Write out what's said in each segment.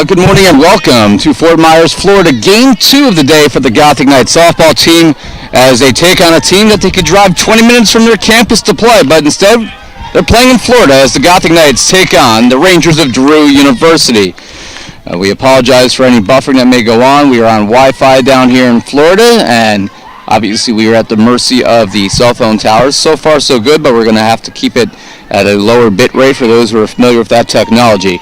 Good morning and welcome to Fort Myers, Florida. Game 2 of the day for the Gothic Knights softball team as they take on a team that they could drive 20 minutes from their campus to play, but instead they're playing in Florida as the Gothic Knights take on the Rangers of Drew University. We apologize for any buffering that may go on. We are on Wi-Fi down here in Florida, and obviously we are at the mercy of the cell phone towers. So far so good, but we're going to have to keep it at a lower bit rate for those who are familiar with that technology.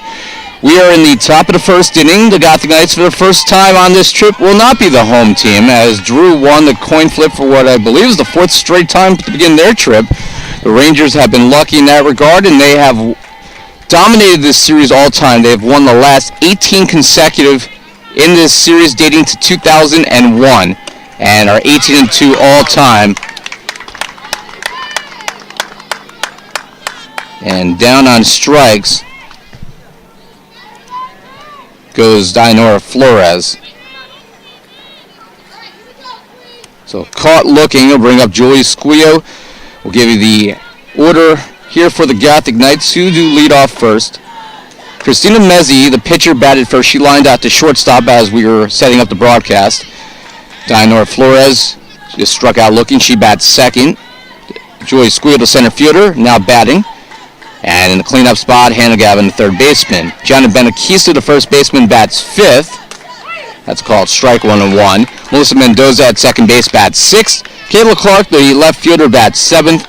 We are in the top of the first inning. The Gothic Knights, for the first time on this trip, will not be the home team, as Drew won the coin flip for what I believe is the fourth straight time to begin their trip. The Rangers have been lucky in that regard, and they have dominated this series all time. They have won the last 18 consecutive in this series dating to 2001, and are 18-2 all time. And down on strikes goes Dianora Flores. So caught looking, he'll bring up Julie Squillo. We'll give you the order here for the Gothic Knights, who do lead off first. Christina Mezzi, the pitcher, batted first. She lined out to shortstop as we were setting up the broadcast. Dianora Flores just struck out looking. She bats second. Julie Squillo, the center fielder, now batting. And in the cleanup spot, Hannah Gavin, the third baseman. Gianna Benaquista, the first baseman, bats fifth. That's called strike 1-1. Melissa Mendoza at second base bats sixth. Kayla Clark, the left fielder, bats seventh.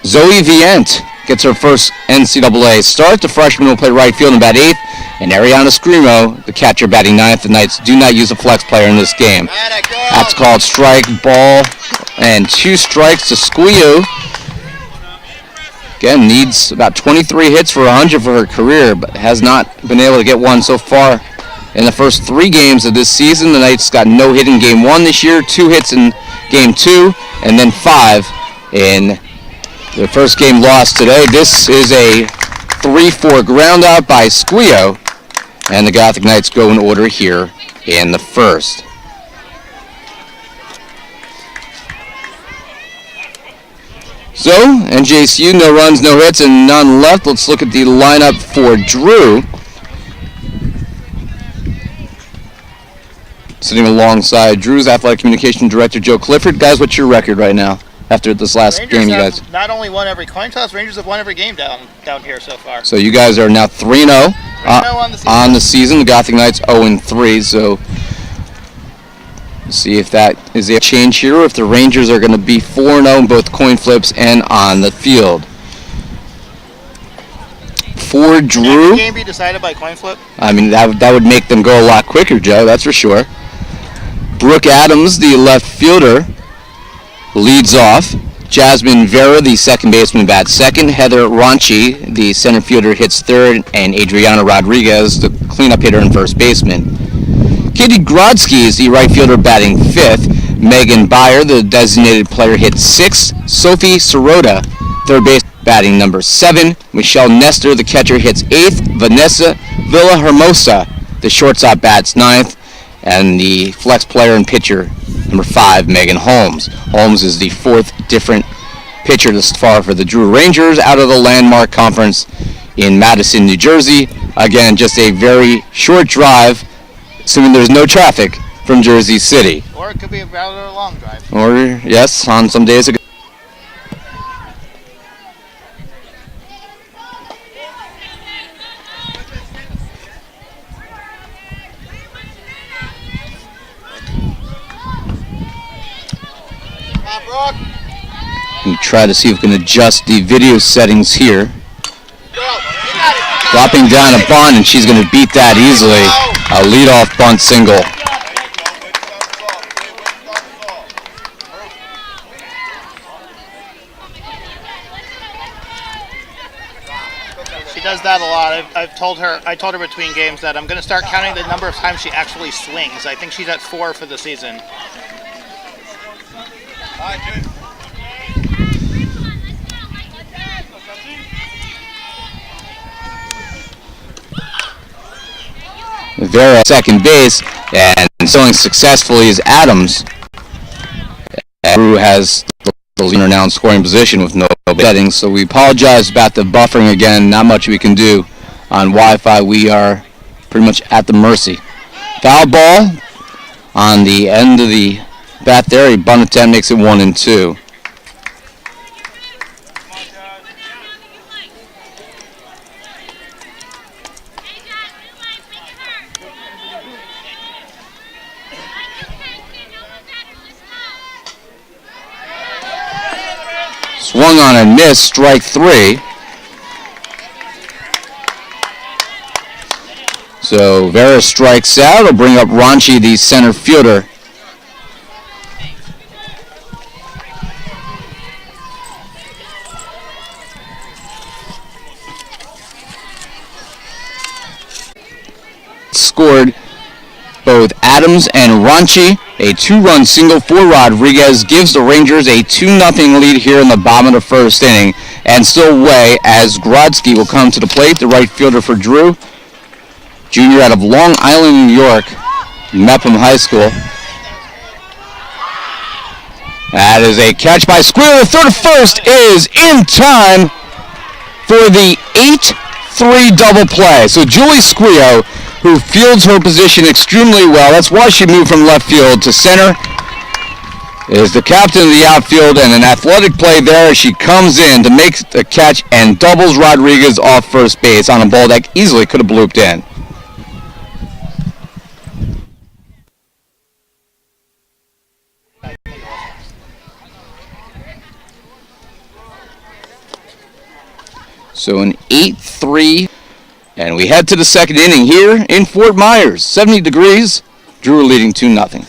Zoe Vient gets her first NCAA start. The freshman will play right field and bat eighth. And Ariana Scrimo, the catcher, batting ninth. The Knights do not use a flex player in this game. That's called strike, ball, and 2 strikes to Squillo. Again, needs about 23 hits for 100 for her career, but has not been able to get one so far in the first 3 games of this season. The Knights got no hit in Game 1 this year, 2 hits in Game 2, and then 5 in the first game lost today. This is a 3-4 ground out by Squillo, and the Gothic Knights go in order here in the first. So, NJCU, no runs, no hits, and none left. Let's look at the lineup for Drew. Sitting alongside Drew's Athletic Communication Director, Joe Clifford. Guys, what's your record right now after this last game, you guys? Not only won every coin toss, Rangers have won every game down here so far. So you guys are now 3-0 on the season. The Gothic Knights 0-3, so see if that is a change here, or if the Rangers are going to be 4-0 in both coin flips and on the field. For Drew, can the game be decided by coin flip? I mean, that would make them go a lot quicker, Joe, that's for sure. Brooke Adams, the left fielder, leads off. Jasmine Vera, the second baseman, bats second. Heather Ronchi, the center fielder, hits third. And Adriana Rodriguez, the cleanup hitter and first baseman. Katie Grodsky is the right fielder, batting fifth. Megan Byer, the designated player, hits sixth. Sophie Sirota, third base, batting number 7. Michelle Nestor, the catcher, hits eighth. Vanessa Villahermosa, the shortstop, bats ninth. And the flex player and pitcher, number 5, Megan Holmes. Holmes is the 4th different pitcher thus far for the Drew Rangers out of the Landmark Conference in Madison, New Jersey. Again, just a very short drive, assuming there's no traffic, from Jersey City. Or it could be a rather long drive. Or, yes, on some days ago. And try to see if we can adjust the video settings here. Dropping down a bunt, and she's going to beat that easily. A leadoff bunt single. She does that a lot. I told her between games that I'm going to start counting the number of times she actually swings. I think she's at 4 for the season. Vera second base, and sewing successfully is Adams. And Drew has the leader now in scoring position with no settings, so we apologize about the buffering again. Not much we can do on Wi-Fi. We are pretty much at the mercy. Foul ball on the end of the bat there. A bunt attempt makes it 1-2. Swung on and missed, strike 3. So Vera strikes out. It'll bring up Ranchi, the center fielder. Scored both Adams and Ranchi. A 2-run single for Rodriguez gives the Rangers a 2-0 lead here in the bottom of the first inning. And still way as Grodzki will come to the plate, the right fielder for Drew. Junior out of Long Island, New York, Mepham High School. That is a catch by Squealer. Third to first is in time for the 8-3 double play. So Julie Squeo, who fields her position extremely well, that's why she moved from left field to center, is the captain of the outfield, and an athletic play there as she comes in to make the catch and doubles Rodriguez off first base on a ball that easily could have blooped in. So an 8-3, and we head to the second inning here in Fort Myers. 70 degrees, Drew leading 2-0.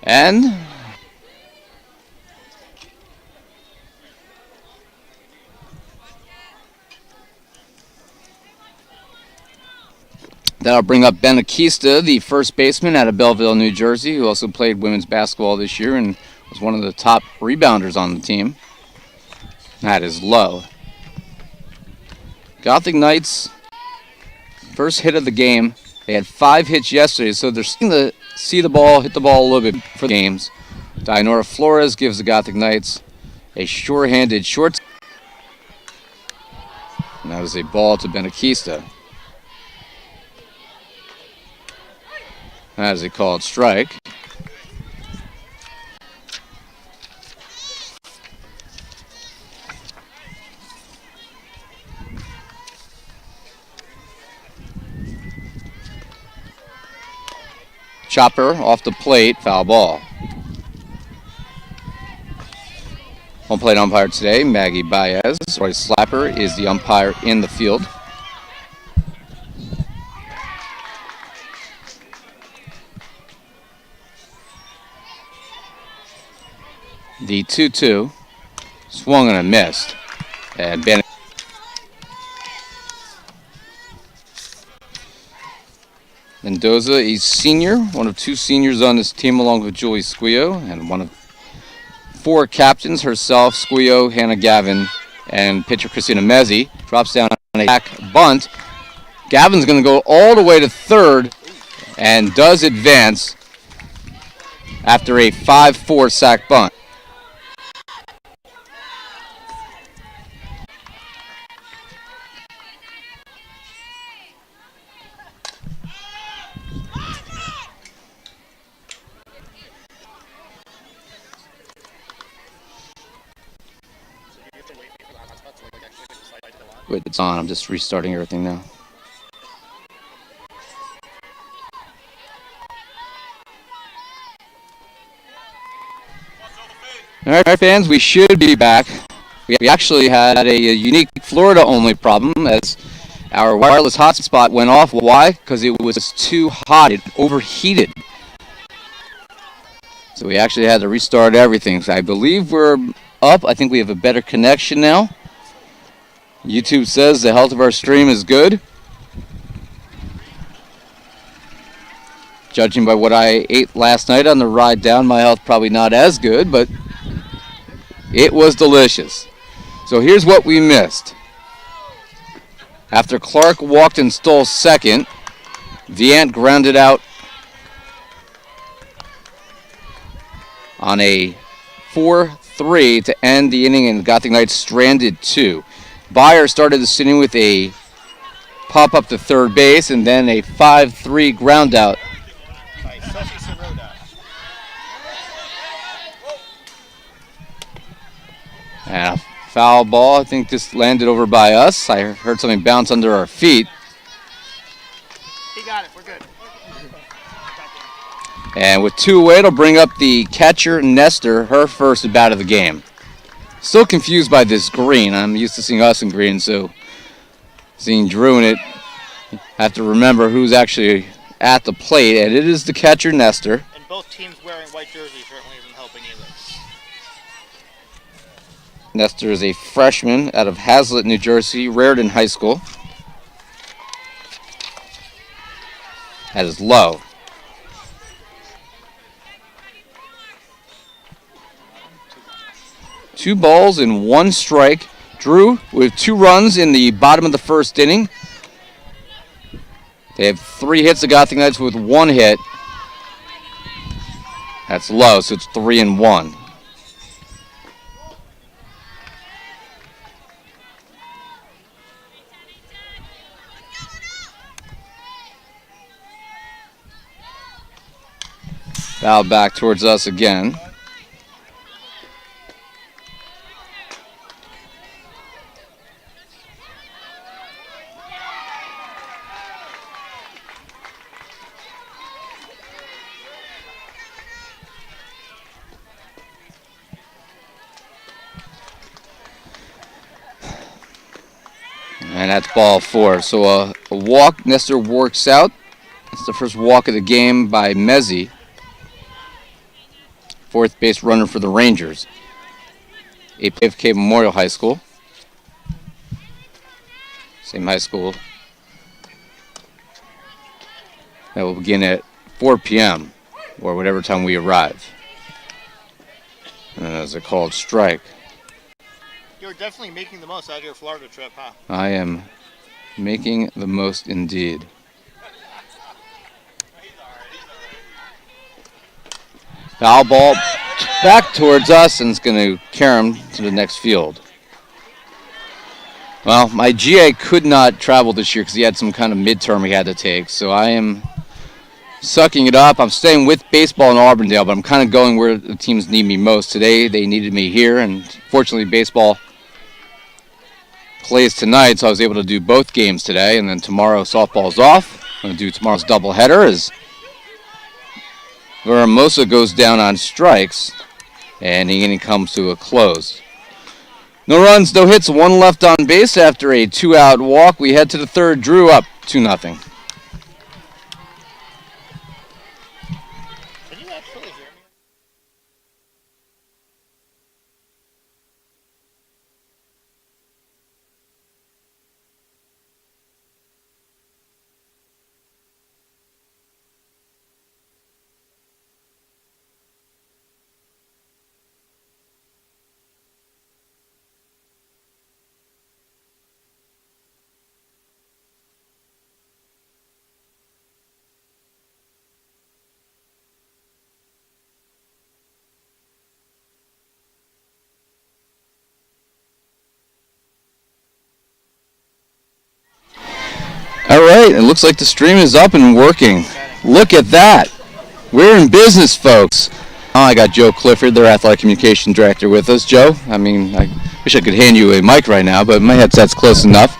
And that'll bring up Ben Akista, the first baseman out of Belleville, New Jersey, who also played women's basketball this year and was one of the top rebounders on the team. That is low. Gothic Knights, first hit of the game. They had 5 hits yesterday, so they're starting to see the ball, hit the ball a little bit for the games. Dianora Flores gives the Gothic Knights a sure-handed short. And that was a ball to Benakista. That is a called strike. Chopper off the plate, foul ball. Home plate umpire today, Maggie Baez. Roy Slapper is the umpire in the field. The 2-2 swung and a missed. And Bennett. Mendoza is senior, one of 2 seniors on this team along with Julie Squeo, and one of 4 captains, herself, Squeo, Hannah Gavin, and pitcher Christina Mezzi. Drops down on a back bunt. Gavin's going to go all the way to third and does advance after a 5-4 sack bunt. Wait, it's on. I'm just restarting everything now. All right, fans, we should be back. We actually had a unique Florida-only problem as our wireless hotspot went off. Why? Because it was too hot. It overheated. So we actually had to restart everything. So I believe we're up. I think we have a better connection now. YouTube says the health of our stream is good. Judging by what I ate last night on the ride down, my health probably not as good, but it was delicious. So here's what we missed. After Clark walked and stole second, Viant grounded out on a 4-3 to end the inning, and Gothic Knights stranded 2. Byer started the inning with a pop up to third base and then a 5-3 ground out. And a foul ball, I think just landed over by us. I heard something bounce under our feet. He got it, we're good. And with 2 away, it'll bring up the catcher, Nestor, her first at bat of the game. Still confused by this green. I'm used to seeing us in green, so seeing Drew in it, I have to remember who's actually at the plate, and it is the catcher, Nestor. And both teams wearing white jerseys certainly isn't helping either. Nestor is a freshman out of Hazlet, New Jersey, Raritan High School. That is low. Two balls and 1 strike. Drew with 2 runs in the bottom of the first inning. They have 3 hits, the Gothic Knights with 1 hit. That's low, so it's 3-1. Foul back towards us again. And that's ball 4. So a walk, Nestor works out. That's the first walk of the game by Mezzi. 4th base runner for the Rangers. APFK Memorial High School. Same high school. That will begin at 4 p.m. or whatever time we arrive. And as a called strike. You're definitely making the most out of your Florida trip, huh? I am making the most indeed. Foul ball back towards us, and it's going to carry him to the next field. Well, my GA could not travel this year because he had some kind of midterm he had to take, so I am sucking it up. I'm staying with baseball in Auburndale, but I'm kind of going where the teams need me most. Today, they needed me here, and fortunately, baseball plays tonight, so I was able to do both games today, and then tomorrow, softball's off. I'm going to do tomorrow's doubleheader as Veramosa goes down on strikes, and the inning comes to a close. No runs, no hits, 1 left on base after a 2-out walk. We head to the 3rd. Drew up 2-0. All right, it looks like the stream is up and working. Look at that. We're in business, folks. Oh, I got Joe Clifford, their athletic communication director, with us. Joe, I mean, I wish I could hand you a mic right now, but my headset's close enough.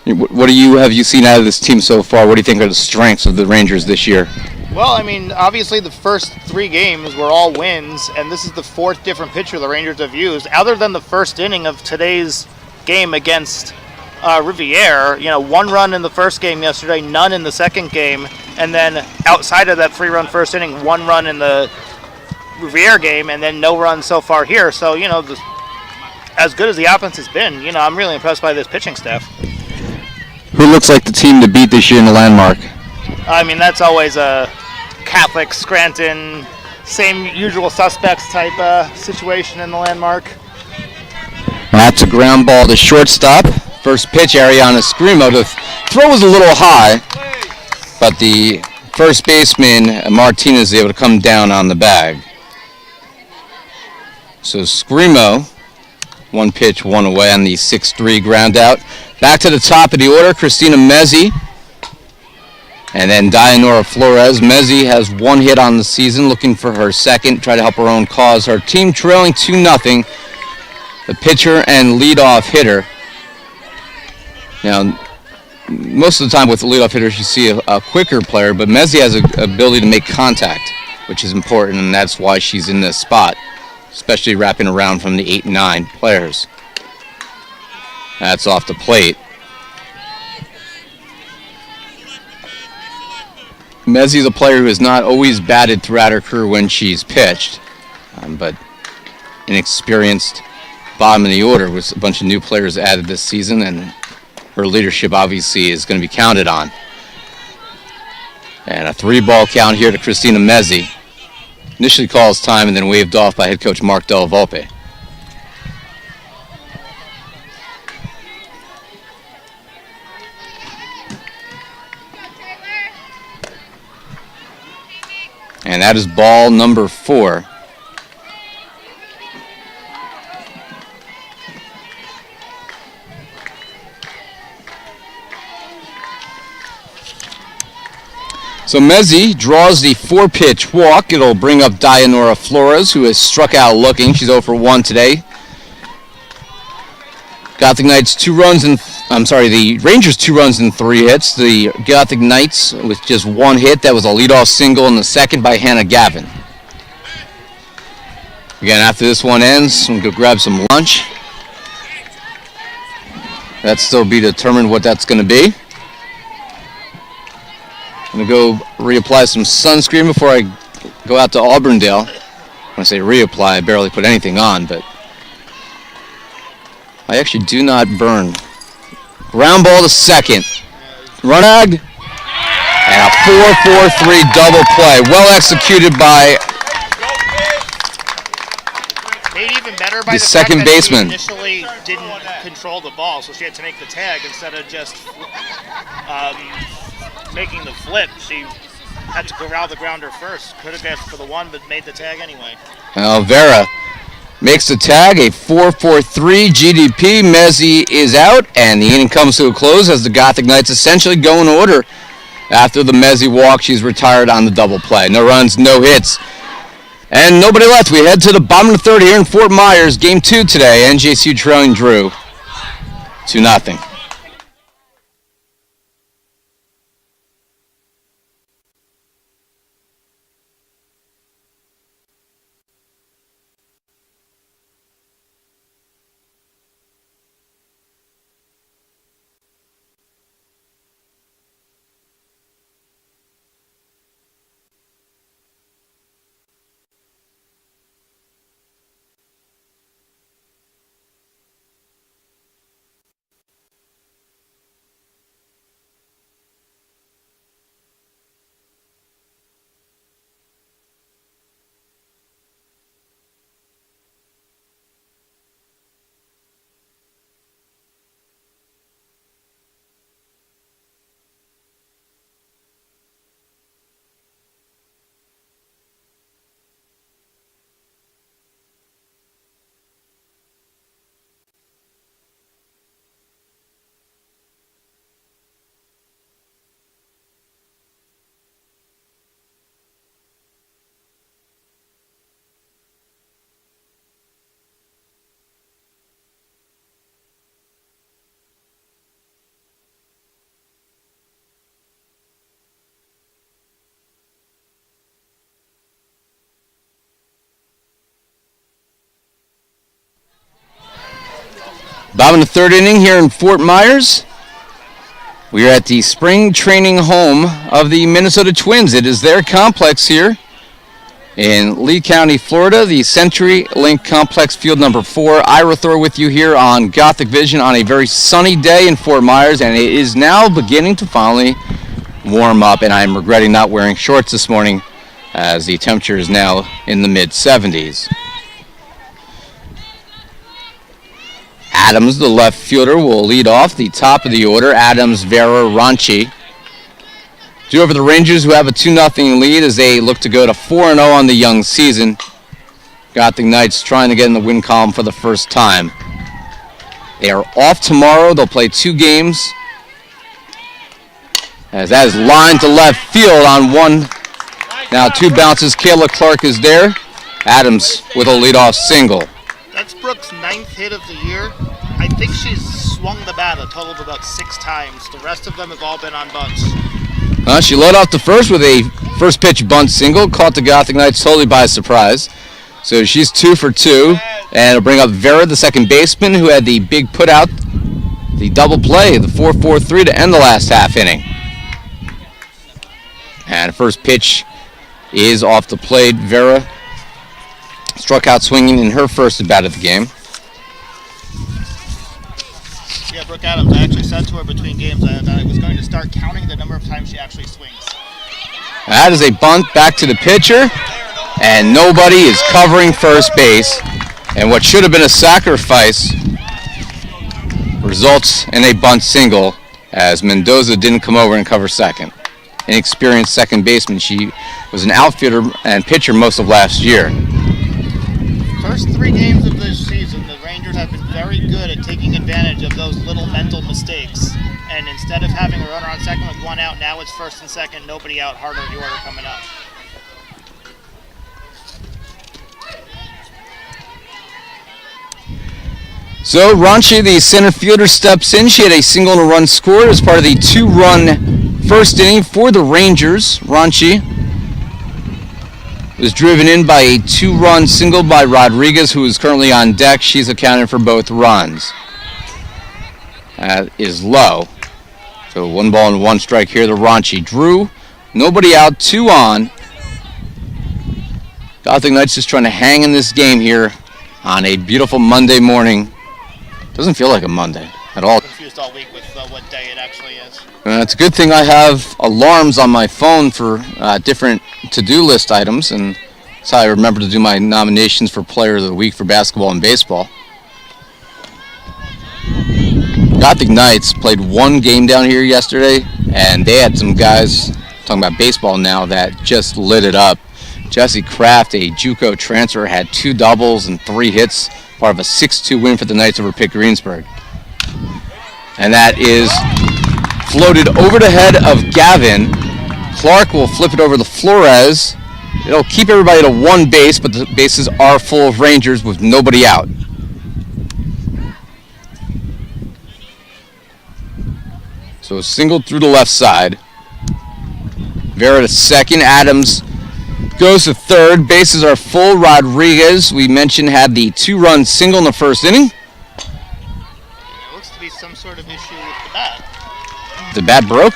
What have you seen out of this team so far? What do you think are the strengths of the Rangers this year? Well, I mean, obviously the first 3 games were all wins, and this is the 4th different pitcher the Rangers have used. Other than the first inning of today's game against Riviere, 1 run in the first game yesterday, none in the second game, and then outside of that 3-run first inning, 1 run in the Riviere game, and then no runs so far here. So, as good as the offense has been, I'm really impressed by this pitching staff. Who looks like the team to beat this year in the Landmark? I mean, that's always a Catholic, Scranton, same usual suspects type situation in the Landmark. That's a ground ball to shortstop. First pitch, Ariana Scrimo. The throw was a little high, but the first baseman, Martinez, is able to come down on the bag. So Scrimo, 1 pitch, 1 away on the 6-3 ground out. Back to the top of the order, Christina Mezzi. And then Dianora Flores. Mezzi has 1 hit on the season, looking for her second, try to help her own cause. Her team trailing 2-0. The pitcher and leadoff hitter. Now, most of the time with the leadoff hitters, you see a quicker player, but Mezzi has an ability to make contact, which is important, and that's why she's in this spot, especially wrapping around from the 8-9 players. That's off the plate. Mezzi is a player who has not always batted throughout her career when she's pitched, but inexperienced bottom of the order with a bunch of new players added this season, and her leadership obviously is going to be counted on. And a 3-ball count here to Christina Mezzi. Initially calls time and then waved off by head coach Mark Della Volpe. And that is ball number 4. So Mezzi draws the 4-pitch walk. It'll bring up Dianora Flores, who has struck out looking. She's 0 for 1 today. Gothic Knights the Rangers 2 runs and 3 hits. The Gothic Knights with just 1 hit. That was a leadoff single in the second by Hannah Gavin. Again, after this one ends, I'm going to go grab some lunch. That's still be determined what that's going to be. I'm going to go reapply some sunscreen before I go out to Auburndale. When I say reapply, I barely put anything on, but I actually do not burn. Ground ball to second. Runag. And a 4-4-3 double play. Well executed by made even better by the second fact that baseman. She initially didn't control the ball, so she had to make the tag instead of just making the flip. She had to corral the grounder first. Could have asked for the 1, but made the tag anyway. Vera makes the tag, a 4-4-3 GDP. Mezzi is out, and the inning comes to a close as the Gothic Knights essentially go in order. After the Mezzi walk, she's retired on the double play. No runs, no hits, and nobody left. We head to the bottom of the 3rd here in Fort Myers. Game 2 today. NJCU trailing Drew 2-0. Bottom of the third inning here in Fort Myers. We are at the spring training home of the Minnesota Twins. It is their complex here in Lee County, Florida, the CenturyLink Complex, field number 4. Ira Thor with you here on Gothic Vision on a very sunny day in Fort Myers, and it is now beginning to finally warm up, and I'm regretting not wearing shorts this morning as the temperature is now in the mid-70s. Adams, the left fielder, will lead off the top of the order. Adams, Vera, Ranchi. Due over the Rangers, who have a 2-0 lead as they look to go to 4-0 on the young season. Gothic Knights trying to get in the win column for the first time. They are off tomorrow. They'll play 2 games. As that is lined to left field on one. Now 2 bounces. Kayla Clark is there. Adams with a leadoff single. That's Brooks' 9th hit of the year. I think she's swung the bat a total of about 6 times. The rest of them have all been on bunts. She led off the first with a first pitch bunt single. Caught the Gothic Knights totally by surprise. So she's 2 for 2. And it'll bring up Vera, the second baseman, who had the big put out, the double play, the 4-4-3 to end the last half inning. And first pitch is off the plate. Vera struck out swinging in her first at bat of the game. Yeah, Brooke Adams, I actually said to her between games that I was going to start counting the number of times she actually swings. That is a bunt back to the pitcher, and nobody is covering first base. And what should have been a sacrifice results in a bunt single as Mendoza didn't come over and cover second. Inexperienced second baseman. She was an outfielder and pitcher most of last year. First 3 games of this season, the Rangers have been very good at taking advantage of those little mental mistakes. And instead of having a runner on second with 1 out, now it's first and second, nobody out, harder the order coming up. So Ranchi, the center fielder, steps in. She had a single and a run scored as part of the 2-run first inning for the Rangers. Ranchi was driven in by a 2-run single by Rodriguez, who is currently on deck. She's accounted for both runs. That is low. So 1 ball and 1 strike here. The Ranchi drew. Nobody out, 2 on. Gothic Knights just trying to hang in this game here on a beautiful Monday morning. Doesn't feel like a Monday at all. I'm confused all week with what day it actually is. It's a good thing I have alarms on my phone for different to-do list items, and that's how I remember to do my nominations for Player of the Week for basketball and baseball. Gothic Knights played 1 game down here yesterday, and they had some guys, talking about baseball now, that just lit it up. Jesse Kraft, a JUCO transfer, had 2 doubles and 3 hits, part of a 6-2 win for the Knights over Pitt Greensburg. And that is floated over the head of Gavin. Clark will flip it over to Flores. It'll keep everybody to 1 base, but the bases are full of Rangers with nobody out. So a single through the left side. Vera to second. Adams goes to third. Bases are full. Rodriguez, we mentioned, had the 2-run single in the first inning. There looks to be some sort of issue with the bat. The bat broke.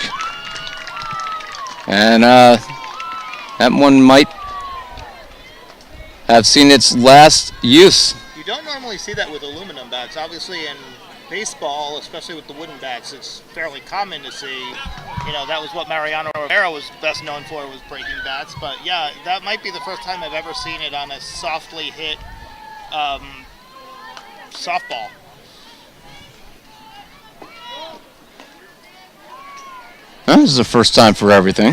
And that one might have seen its last use. You don't normally see that with aluminum bats. Obviously in baseball, especially with the wooden bats, it's fairly common to see. You know, that was what Mariano Rivera was best known for, was breaking bats. But yeah, that might be the first time I've ever seen it on a softly hit softball. This is the first time for everything.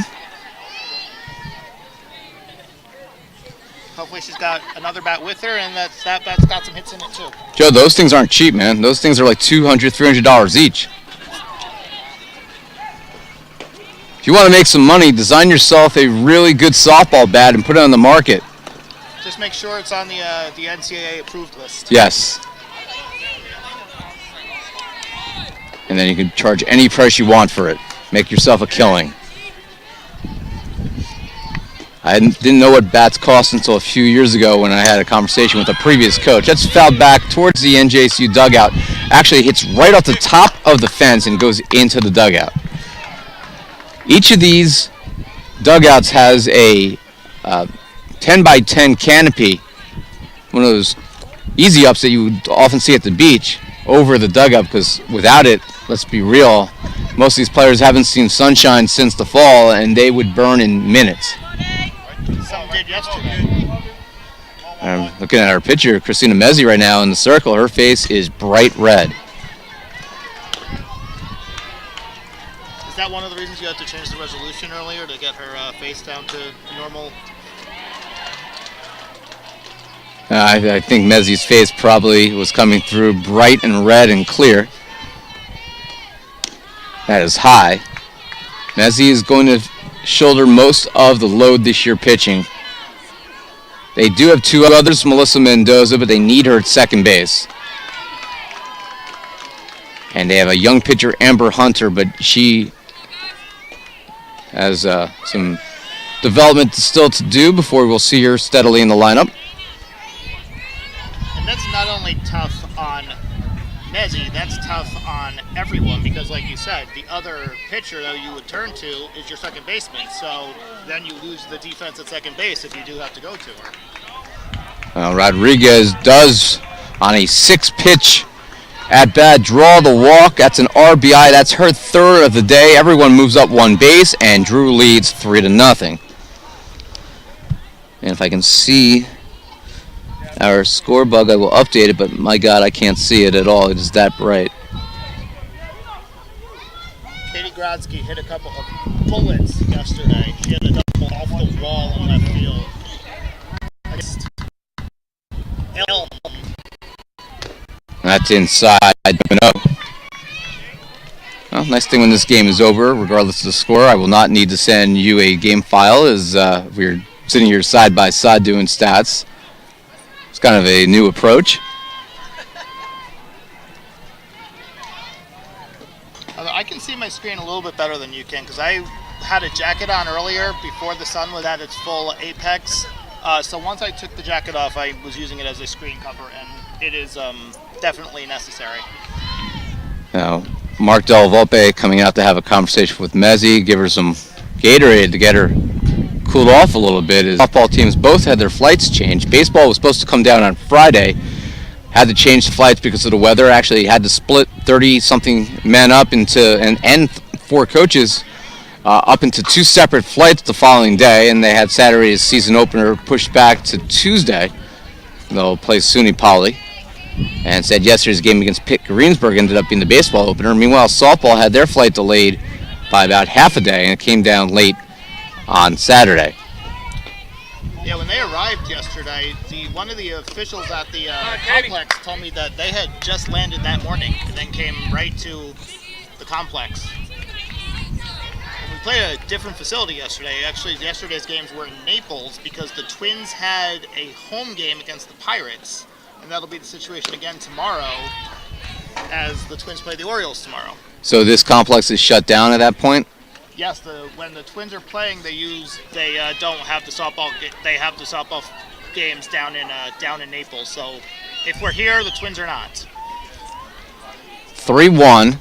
Hopefully she's got another bat with her, and that bat's got some hits in it too. Joe, those things aren't cheap, man. Those things are like $200, $300 each. If you want to make some money, design yourself a really good softball bat and put it on the market. Just make sure it's on the NCAA approved list. Yes. And then you can charge any price you want for it. Make yourself a killing. I didn't know what bats cost until a few years ago when I had a conversation with a previous coach. That's fouled back towards the NJCU dugout. actually hits right off the top of the fence and goes into the dugout. Each of these dugouts has a 10 by 10 canopy, one of those easy ups that you would often see at the beach, over the dugout, because without it, let's be real, most of these players haven't seen sunshine since the fall, and they would burn in minutes. Some did yesterday. I'm looking at our picture, Christina Mezzi right now in the circle. Her face is bright red. Is that one of the reasons you had to change the resolution earlier to get her face down to normal? I think Mezzi's face probably was coming through bright and red and clear. That is high. Mezzi is going to shoulder most of the load this year pitching. They do have two others, Melissa Mendoza, but they need her at second base. And they have a young pitcher, Amber Hunter, but she has some development still to do before we'll see her steadily in the lineup. And that's not only tough on Mezzi, that's tough on everyone because, like you said, the other pitcher that you would turn to is your second baseman. So then you lose the defense at second base if you do have to go to her. Rodriguez does, on a 6-pitch at-bat, draw the walk. That's an RBI. That's her third of the day. Everyone moves up one base, and Drew leads 3-0. And if I can see our score bug, I will update it, but my God, I can't see it at all. It is that bright. Katie Grodzki hit a couple of bullets yesterday. She had a double off the wall in left field. That's inside. Well, nice thing when this game is over, regardless of the score, I will not need to send you a game file as we're sitting here side by side doing stats. It's kind of a new approach. I can see my screen a little bit better than you can because I had a jacket on earlier before the sun was at its full apex. So once I took the jacket off, I was using it as a screen cover, and it is definitely necessary. Now, Mark Del Volpe coming out to have a conversation with Mezzi, give her some Gatorade to get her cooled off a little bit. As softball teams both had their flights changed. Baseball was supposed to come down on Friday, had to change the flights because of the weather. Actually had to split 30-something men up into and 4 coaches up into 2 separate flights the following day, and they had Saturday's season opener pushed back to Tuesday. They'll play SUNY Poly, and said yesterday's game against Pitt Greensburg ended up being the baseball opener. Meanwhile, softball had their flight delayed by about half a day, and it came down late on Saturday. Yeah, when they arrived yesterday, one of the officials at the complex told me that they had just landed that morning and then came right to the complex. And we played at a different facility yesterday. Actually, yesterday's games were in Naples because the Twins had a home game against the Pirates, and that'll be the situation again tomorrow as the Twins play the Orioles tomorrow. So this complex is shut down at that point? Yes, when the Twins are playing, they don't have the softball. They have the softball games down in Naples. So if we're here, the Twins are not. 3-1,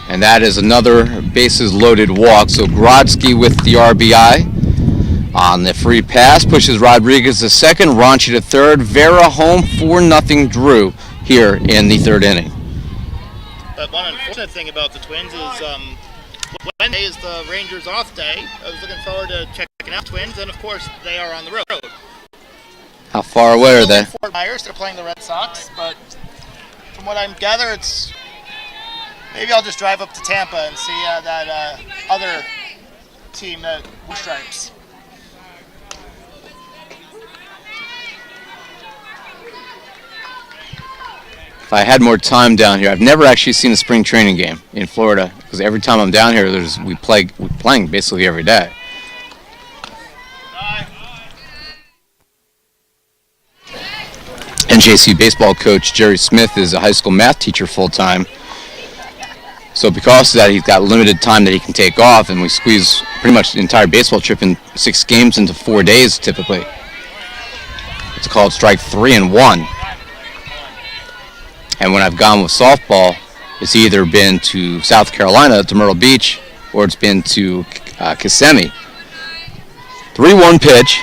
and that is another bases loaded walk. So Grodzki with the RBI on the free pass pushes Rodriguez to second, Ranchi to third. Vera home 4-0 Drew here in the third inning. But one unfortunate thing about the Twins is Wednesday is the Rangers' off day. I was looking forward to checking out Twins, and of course they are on the road. How far away are they? Fort Myers. They're playing the Red Sox, but from what I'm gathered, it's maybe I'll just drive up to Tampa and see that other team, the Blue Stripes. If I had more time down here, I've never actually seen a spring training game in Florida because every time I'm down here, we're playing basically every day. NJCU baseball coach Jerry Smith is a high school math teacher full-time. So because of that, he's got limited time that he can take off, and we squeeze pretty much the entire baseball trip in 6 games into 4 days typically. It's called strike 3 and 1. And when I've gone with softball, it's either been to South Carolina, to Myrtle Beach, or it's been to Kissimmee. 3-1 pitch.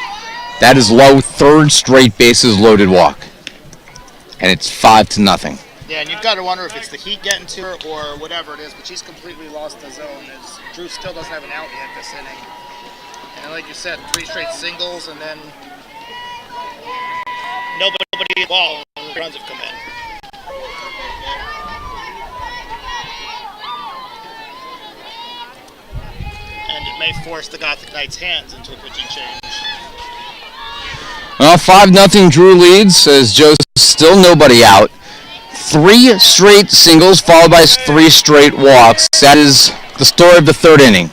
That is low, third straight bases loaded walk. And it's 5-0. Yeah, and you've got to wonder if it's the heat getting to her or whatever it is, but she's completely lost the zone as Drew still doesn't have an out yet this inning. And like you said, 3 straight singles and then nobody involved when the runs have come in. And it may force the Gothic Knights' hands into a pitching change. Well, 5-0 Drew leads as Joe's still nobody out. 3 straight singles followed by 3 straight walks. That is the story of the third inning.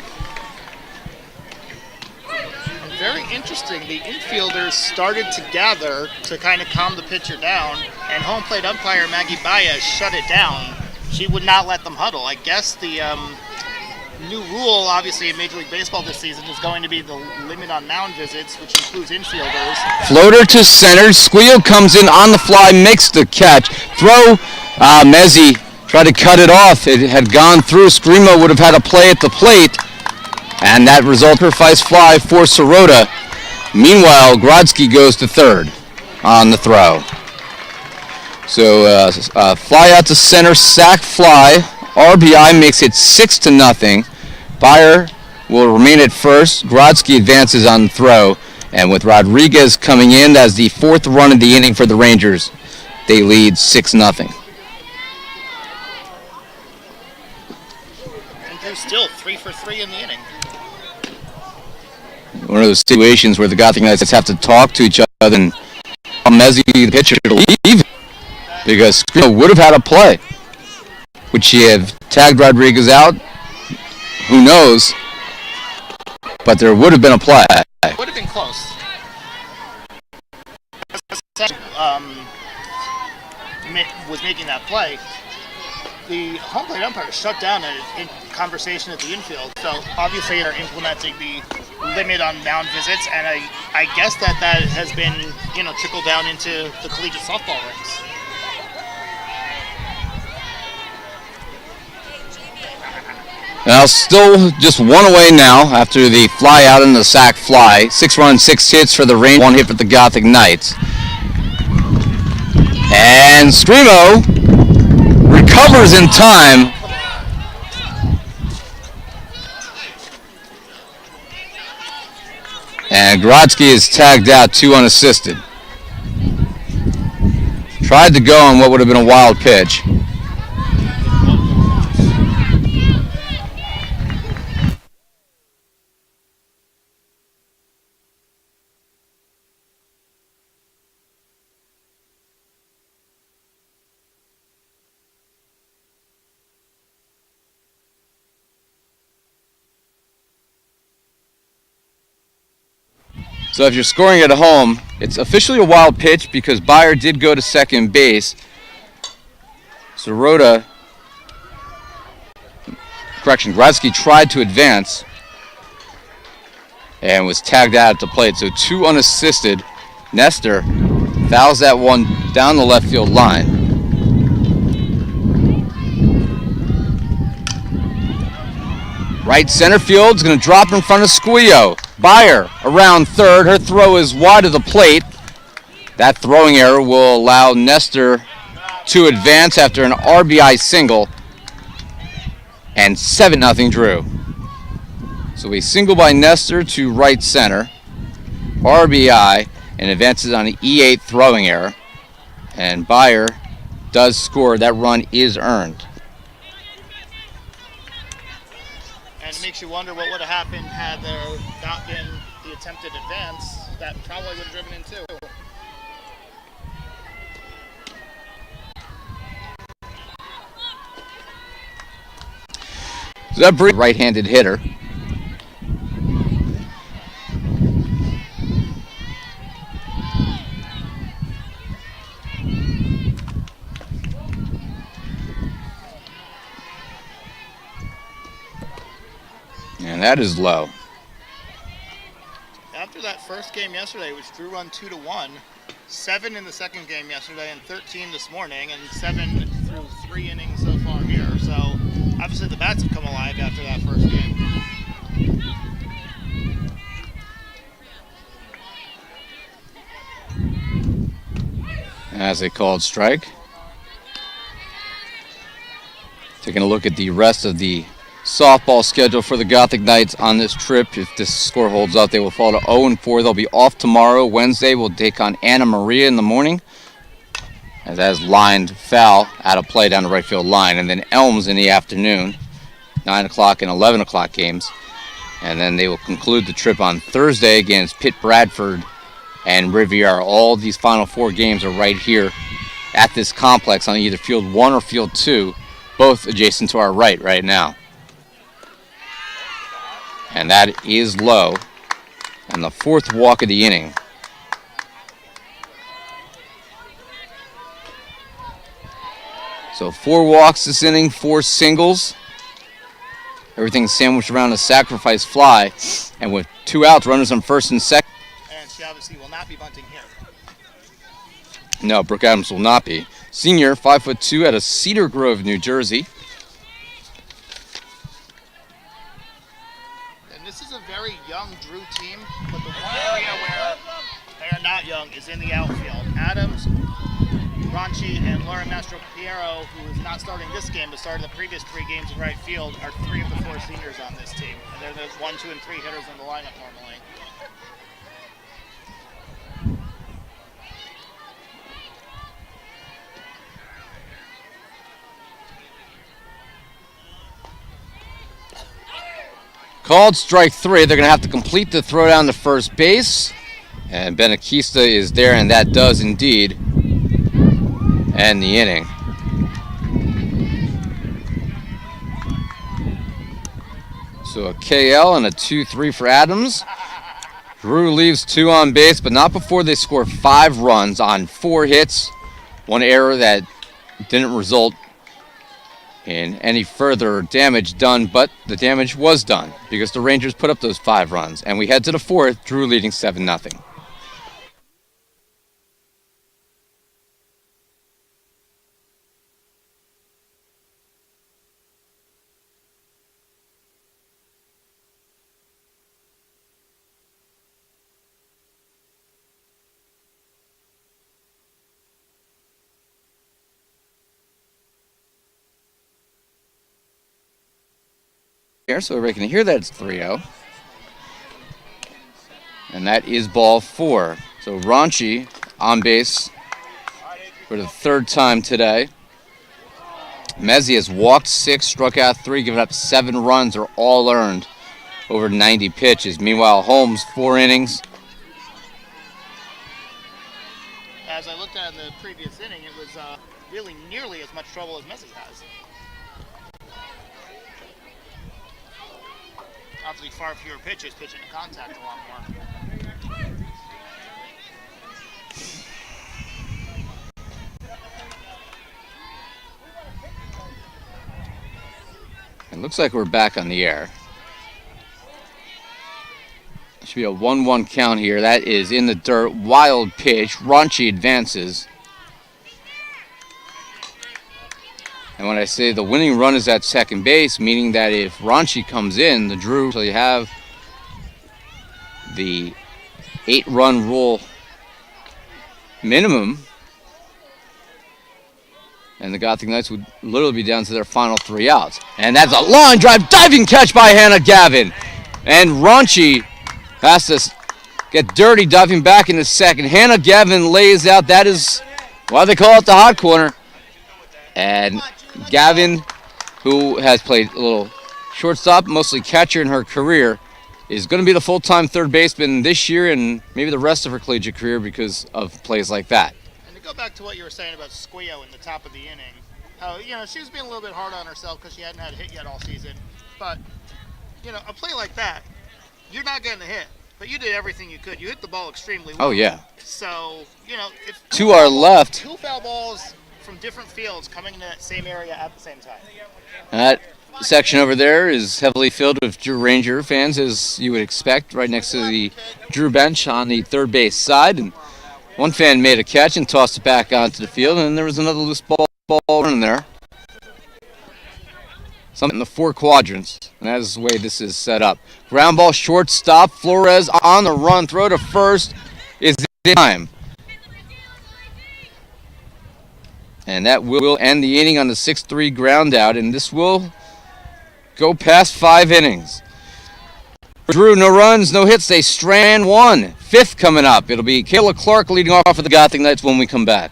Very interesting. The infielders started to gather to kind of calm the pitcher down, and home plate umpire Maggie Baez shut it down. She would not let them huddle. I guess the new rule, obviously, in Major League Baseball this season is going to be the limit on mound visits, which includes infielders. Floater to center. Squeo comes in on the fly, makes the catch. Throw. Mezzi tried to cut it off. It had gone through. Screamo would have had a play at the plate. And that resulted in a sacrifice fly for Sirota. Meanwhile, Grodzki goes to third on the throw. So fly out to center, sac fly. RBI makes it 6-0. Byer will remain at first. Grodzki advances on the throw. And with Rodriguez coming in as the 4th run of the inning for the Rangers, they lead 6-0. And they're still 3 for 3 in the inning. One of those situations where the Gothic Knights have to talk to each other and Mezzi, the pitcher, to leave because Screamo would have had a play. Would she have tagged Rodriguez out? Who knows? But there would have been a play. Would have been close. Was making that play. The home plate umpire shut down a conversation at the infield. So obviously they're implementing the limit on mound visits, and I guess that has been trickled down into the collegiate softball ranks. Now still just 1 away now after the fly out and the sac fly. 6 runs, 6 hits for the Rangers, 1 hit for the Gothic Knights. And Screamo recovers in time. And Grodzki is tagged out 2 unassisted. Tried to go on what would have been a wild pitch. So if you're scoring at home, it's officially a wild pitch because Byer did go to second base. Grodzki tried to advance and was tagged out at the plate. So 2 unassisted. Nestor fouls that one down the left field line. Right center field's going to drop in front of Squeo. Byer around third. Her throw is wide of the plate. That throwing error will allow Nestor to advance after an RBI single. And 7-0 Drew. So a single by Nestor to right center. RBI and advances on an E8 throwing error. And Byer does score. That run is earned. And it makes you wonder what would have happened had there not been the attempted advance. That probably would have driven in too. So that brings right-handed hitter. And that is low. After that first game yesterday, which Drew run 2-1, 7 in the second game yesterday and 13 this morning, and 7 through 3 innings so far here. So obviously the bats have come alive after that first game. As a called strike. Taking a look at the rest of the softball schedule for the Gothic Knights on this trip. If this score holds up, they will fall to 0-4. They'll be off tomorrow. Wednesday, we'll take on Anna Maria in the morning, as that is lined foul out of play down the right field line. And then Elms in the afternoon, 9 o'clock and 11 o'clock games. And then they will conclude the trip on Thursday against Pitt Bradford and Riviera. All these final 4 games are right here at this complex on either Field 1 or Field 2, both adjacent to our right now. And that is low. And the 4th walk of the inning. So 4 walks this inning, 4 singles. Everything sandwiched around a sacrifice fly. And with 2 outs, runners on first and second. And she obviously will not be bunting here. No, Brooke Adams will not be. Senior, 5'2", out of Cedar Grove, New Jersey. This is a very young Drew team, but the one area where they are not young is in the outfield. Adams, Ronchi, and Lauren Mastro Piero, who is not starting this game but started the previous 3 games in right field, are 3 of the 4 seniors on this team. And they're the 1, 2, and 3 hitters in the lineup normally. Called strike 3. They're going to have to complete the throw down to first base. And Benakista is there, and that does indeed end the inning. So a KL and a 2-3 for Adams. Drew leaves 2 on base, but not before they score 5 runs on 4 hits. 1 error that didn't result in any further damage done, but the damage was done because the Rangers put up those 5 runs. And we head to the 4th, Drew leading 7-0. So everybody can hear that it's 3-0. And that is ball 4. So Ronchi on base for the 3rd time today. Mezzi has walked 6, struck out 3, given up 7 runs, are all earned over 90 pitches. Meanwhile, Holmes, 4 innings. As I looked at in the previous inning, it was really nearly as much trouble as Mezzi has. Obviously far fewer pitches, pitching to contact a lot more. It looks like we're back on the air. Should be a 1-1 count here. That is in the dirt. Wild pitch. Ronchi advances. And when I say the winning run is at second base, meaning that if Ronchi comes in, the Drew will have the 8-run rule minimum. And the Gothic Knights would literally be down to their final 3 outs. And that's a line drive, diving catch by Hannah Gavin. And Ronchi has to get dirty, diving back in the second. Hannah Gavin lays out. That is why they call it the hot corner. And Gavin, who has played a little shortstop, mostly catcher in her career, is going to be the full-time third baseman this year and maybe the rest of her collegiate career because of plays like that. And to go back to what you were saying about Squio in the top of the inning, how, she was being a little bit hard on herself because she hadn't had a hit yet all season. But, a play like that, you're not getting a hit, but you did everything you could. You hit the ball extremely well. Oh, yeah. So, if to our left, 2 foul balls from different fields coming into that same area at the same time. That section over there is heavily filled with Drew Ranger fans, as you would expect, right next to the Drew bench on the third base side. And one fan made a catch and tossed it back onto the field, and there was another loose ball ball running there. Something in the four quadrants, and that is the way this is set up. Ground ball, shortstop. Flores on the run. Throw to first is in time. And that will end the inning on the 6-3 ground out, and this will go past 5 innings. Drew, no runs, no hits. They strand one. 5th coming up. It'll be Kayla Clark leading off for the Gothic Knights when we come back.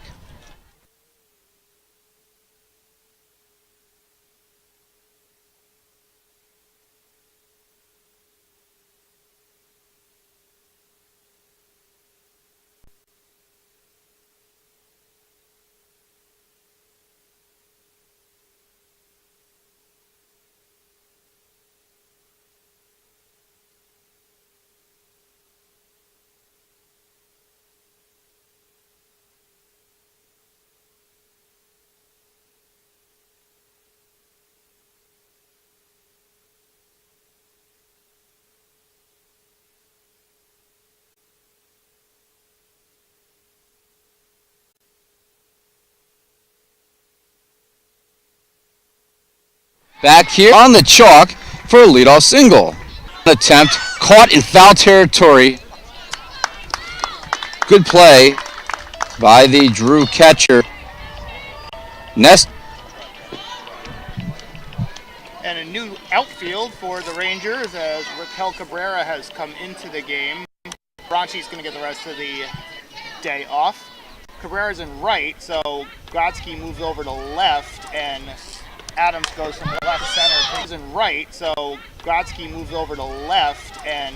Back here on the chalk for a leadoff single. Attempt caught in foul territory. Good play by the Drew catcher. Nest. And a new outfield for the Rangers as Raquel Cabrera has come into the game. Bronchi's going to get the rest of the day off. Cabrera's in right, so Grotsky moves over to left, and Adams goes from left center. He's in right, so Grotsky moves over to left, and